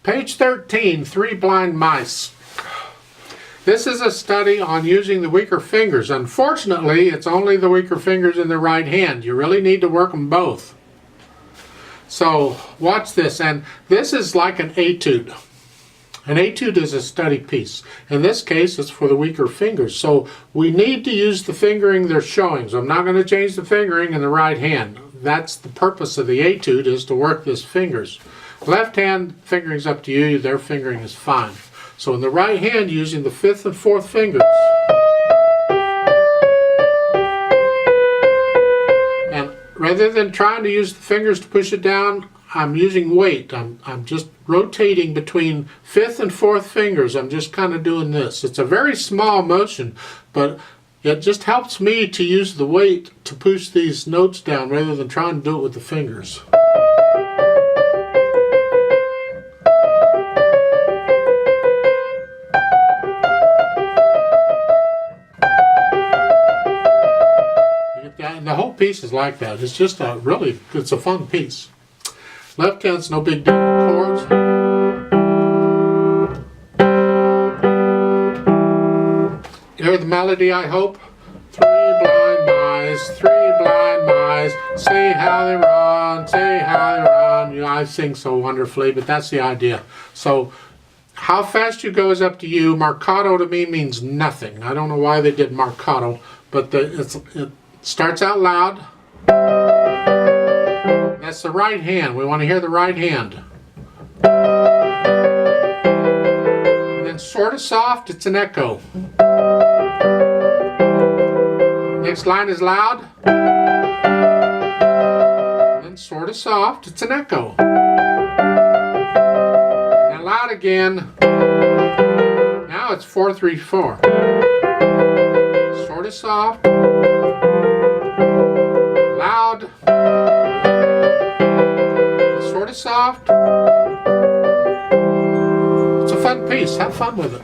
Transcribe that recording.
Page 13, Three Blind Mice. This is a study on using the weaker fingers. Unfortunately, it's only the weaker fingers in the right hand. You really need to work them both. So watch this, and this is like an etude. An etude is a study piece. In this case, it's for the weaker fingers. So we need to use the fingering they're showing. So I'm not going to change the fingering in the right hand. That's the purpose of the etude, is to work these fingers. Left hand fingering is up to you. Their fingering is fine. So in the right hand, using the 5th and 4th fingers. And rather than trying to use the fingers to push it down, I'm using weight. I'm just rotating between 5th and 4th fingers. I'm just kind of doing this. It's a very small motion, but it just helps me to use the weight to push these notes down rather than trying to do it with the fingers. And the whole piece is like that. It's just it's a fun piece. Left hand's no big deal. Chords. You hear the melody, I hope? Three blind mice, say how they run, say how they run. You know, I sing so wonderfully, but that's the idea. So how fast you go is up to you. Marcato to me means nothing. I don't know why they did marcato, but it starts out loud. That's the right hand. We want to hear the right hand. And then sort of soft, it's an echo. Next line is loud. Then sort of soft, it's an echo. Now loud again. Now it's 4-3-4. Sort of soft. Loud. Sort of soft. It's a fun piece. Have fun with it.